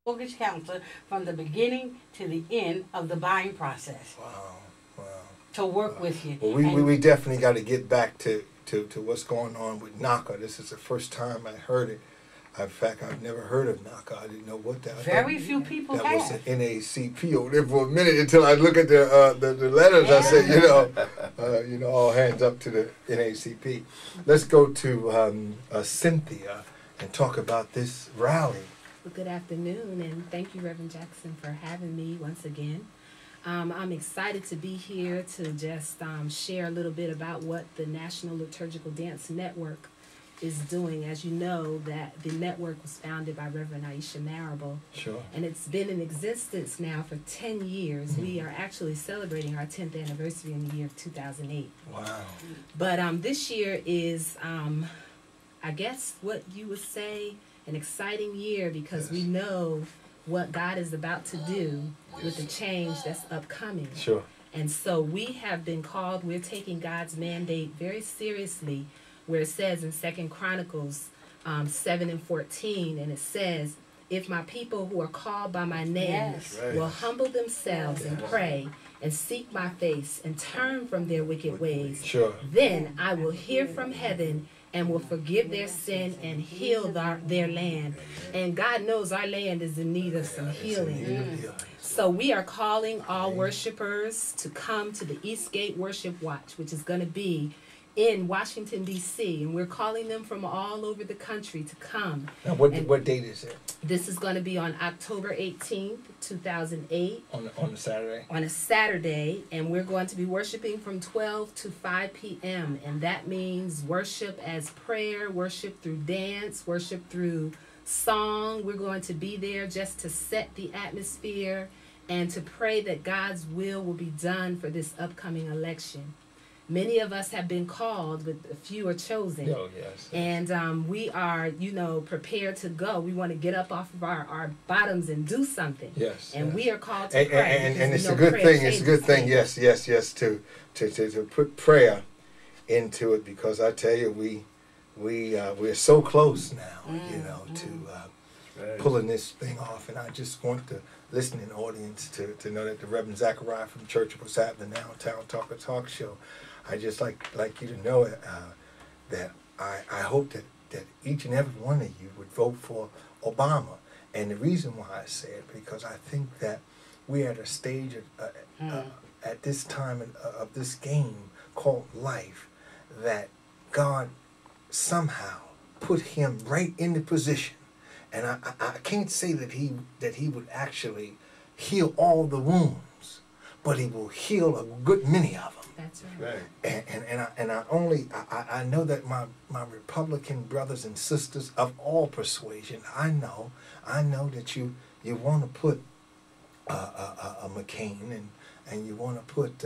mortgage counselor from the beginning to the end of the buying process Wow, wow. to work with you. Well, we definitely got to get back to what's going on with NACA. This is the first time I heard it. In fact, I've never heard of NACA. I didn't know what that was. Very few people that have. was an NACP over there for a minute until I look at the letters. Yeah. I said, all hands up to the NACP. Let's go to Cynthia and talk about this rally. Well, good afternoon, and thank you, Reverend Jackson, for having me once again. I'm excited to be here to just share a little bit about what the National Liturgical Dance Network is doing. As you know, that the network was founded by Reverend Aisha Marable. Sure. And it's been in existence now for 10 years. We are actually celebrating our 10th anniversary in the year of 2008. Wow. But this year is, I guess what you would say, an exciting year because we know what God is about to do with the change that's upcoming. Sure. And so we have been called, we're taking God's mandate very seriously, where it says in 2 Chronicles 7:14, and it says, if my people who are called by my name will humble themselves and pray and seek my face and turn from their wicked ways, then I will hear from heaven and will forgive their sin and heal their land. And God knows our land is in need of some healing. So we are calling all worshipers to come to the Eastgate Worship Watch, which is going to be in Washington, D.C., and we're calling them from all over the country to come. Now, what date is it? This is going to be on October 18th, 2008. On a Saturday? On a Saturday, and we're going to be worshiping from 12 to 5 p.m., and that means worship as prayer, worship through dance, worship through song. We're going to be there just to set the atmosphere and to pray that God's will be done for this upcoming election. Many of us have been called, but a few are chosen. Oh, yes. And we are, prepared to go. We want to get up off of our bottoms and do something. Yes. And we are called to pray. And it's a good thing. It's a good thing. Yes, to put prayer into it, because I tell you, we're so close now, to pulling this thing off. And I just want the listening audience to know that the Reverend Zechariah from Church of What's Happening Now, Town Talker Talk Show, I just like you to know that I hope that each and every one of you would vote for Obama. And the reason why I say it, because I think that we're at a stage at this time of this game called life that God somehow put him right in the position. And I can't say that he would actually heal all the wounds, but he will heal a good many of them. That's right. I know that my Republican brothers and sisters of all persuasion, I know that you want to put a McCain and you want to put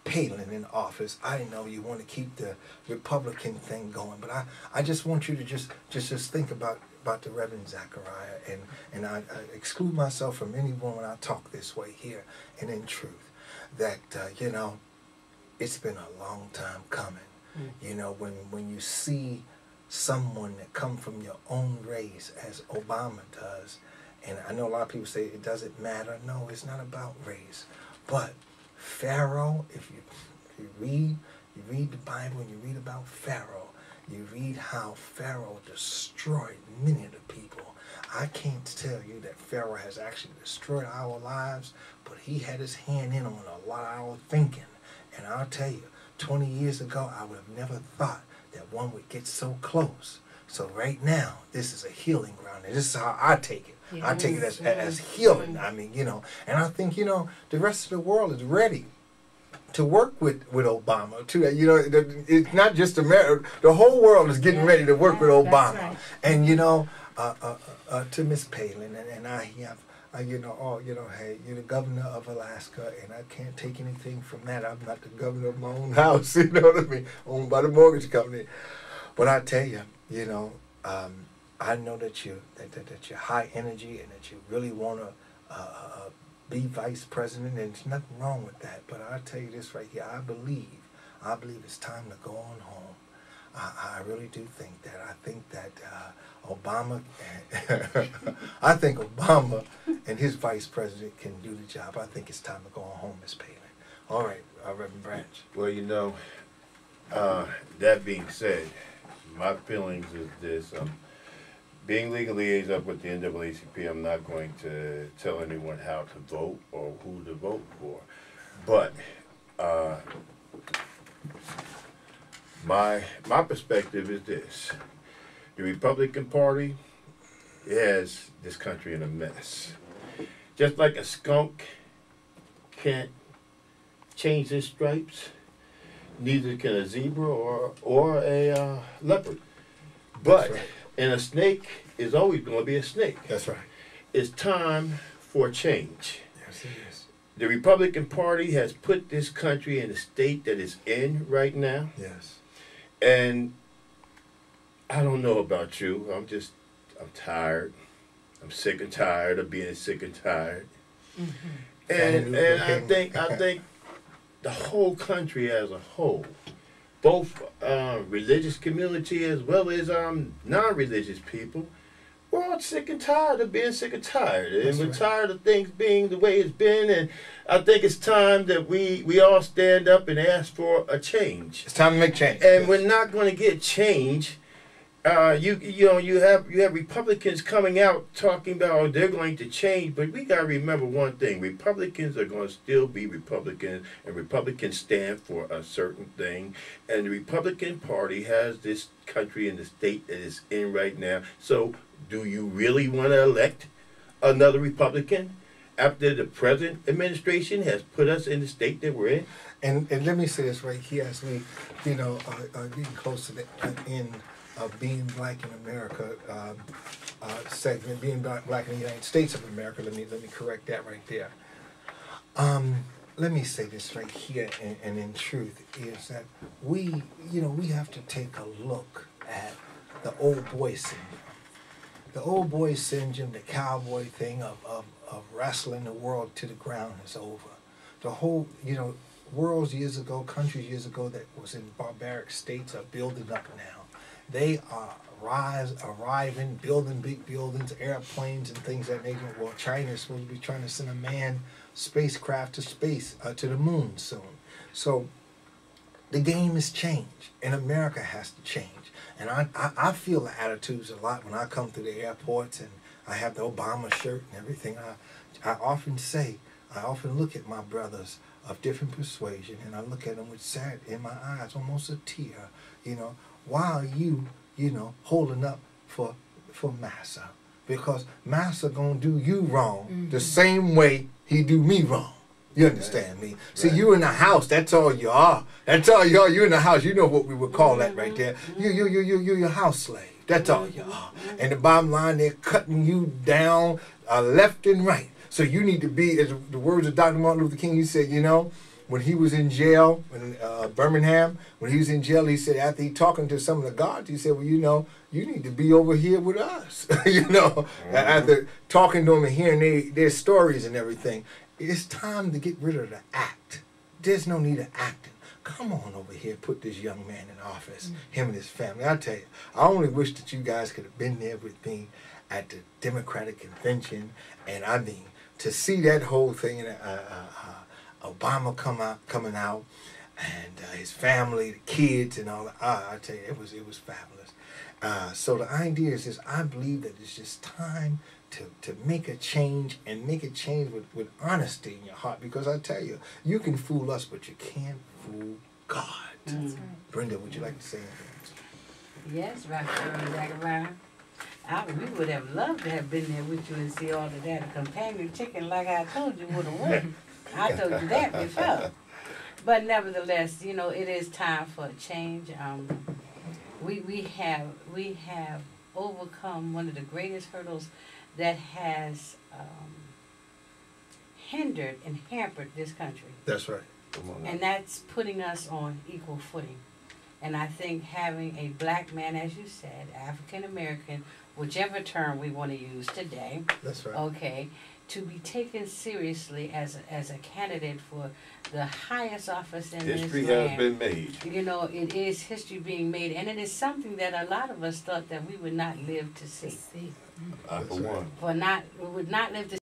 Palin in office. I know you want to keep the Republican thing going, but I just want you to just think about the Reverend Zechariah, and I exclude myself from anyone when I talk this way here, and in truth, that it's been a long time coming. When you see someone that come from your own race, as Obama does, and I know a lot of people say it doesn't matter. No, it's not about race, but Pharaoh, if you read the Bible and you read about Pharaoh, you read how Pharaoh destroyed many of the people. I can't tell you that Pharaoh has actually destroyed our lives, but he had his hand in on a lot of our thinking. And I'll tell you, 20 years ago, I would have never thought that one would get so close. So right now, this is a healing ground, and this is how I take it. Yes. I take it as healing. I mean, and I think, the rest of the world is ready to work with Obama too. It's not just America. The whole world is getting ready to work with Obama. Right. And to Miss Palin, and hey, you're the governor of Alaska, and I can't take anything from that. I'm not the governor of my own house, you know what I mean, owned by the mortgage company. But I tell you, I know that you're high energy and that you really want to be vice president, and there's nothing wrong with that. But I'll tell you this right here, I believe it's time to go on home. I really do think that. I think that Obama, I think Obama and his vice president can do the job. I think it's time to go on home, Miss Palin. All right, Rev Branch. Well, you know, that being said, my feelings is this. Being legal liaison with the NAACP, I'm not going to tell anyone how to vote or who to vote for. But my perspective is this. The Republican Party has this country in a mess. Just like a skunk can't change his stripes, neither can a zebra or a leopard. But Right. and a snake is always going to be a snake. That's right. It's time for change. Yes, it is. The Republican Party has put this country in the state that it's in right now. Yes. And I don't know about you. I'm tired. I'm sick and tired of being sick and tired. Mm-hmm. And I think the whole country as a whole, both religious community as well as non-religious people, we're all sick and tired of being sick and tired. And That's we're right. tired of things being the way it's been. And I think it's time that we all stand up and ask for a change. It's time to make change. And Yes. we're not going to get change. You have Republicans coming out talking about they're going to change, but we got to remember one thing: Republicans are going to still be Republicans, and Republicans stand for a certain thing. And the Republican Party has this country in the state that it's in right now. So, do you really want to elect another Republican after the present administration has put us in the state that we're in? And let me say this right here as we, getting close to the end of Being Black in America segment, Being Black in the United States of America. Let me correct that right there. Let me say this right here, and in truth, is that we have to take a look at the old boy syndrome. The old boy syndrome, the cowboy thing of wrestling the world to the ground is over. The whole, worlds years ago, countries years ago that was in barbaric states are building up now. They are arriving, building big buildings, airplanes, and things of that nature. Well, China is supposed to be trying to send a manned spacecraft to space, to the moon soon. So the game has changed, and America has to change. And I feel the attitudes a lot when I come through the airports and I have the Obama shirt and everything. I often look at my brothers of different persuasion, and I look at them with sad in my eyes, almost a tear, why are you, holding up for Massa? Because Massa gonna do you wrong the same way he do me wrong. You understand me? See, you in the house, that's all you are. That's all you are. You in the house, you know what we would call that right there. You're your house slave. That's all you are. And the bottom line, they're cutting you down left and right. So you need to be, as the words of Dr. Martin Luther King, he said, when he was in jail in Birmingham, when he was in jail, he said, after he talking to some of the guards, he said, well, you need to be over here with us. After talking to them and hearing their stories and everything, it's time to get rid of the act. There's no need of acting. Come on over here, put this young man in office, him and his family. I tell you, I only wish that you guys could have been there with me at the Democratic convention, and I mean, to see that whole thing, Obama coming out, and his family, the kids, and all that. I tell you, it was fabulous. So the idea is this: I believe that it's just time to make a change, and make a change with honesty in your heart. Because I tell you, you can fool us, but you can't fool God. That's right. Brenda, would you like to say anything? Yes, Reverend Zechariah. We would have loved to have been there with you and see all of that. A companion chicken, like I told you, would have won. I told you that before. But nevertheless, it is time for a change. We have overcome one of the greatest hurdles that has hindered and hampered this country. That's right. Come on now. And that's putting us on equal footing. And I think having a black man, as you said, African American, whichever term we want to use today, That's right. okay, to be taken seriously as a candidate for the highest office in History this land. has been made. You know, it is history being made, and it is something that a lot of us thought that we would not live to see. I for one. We would not live to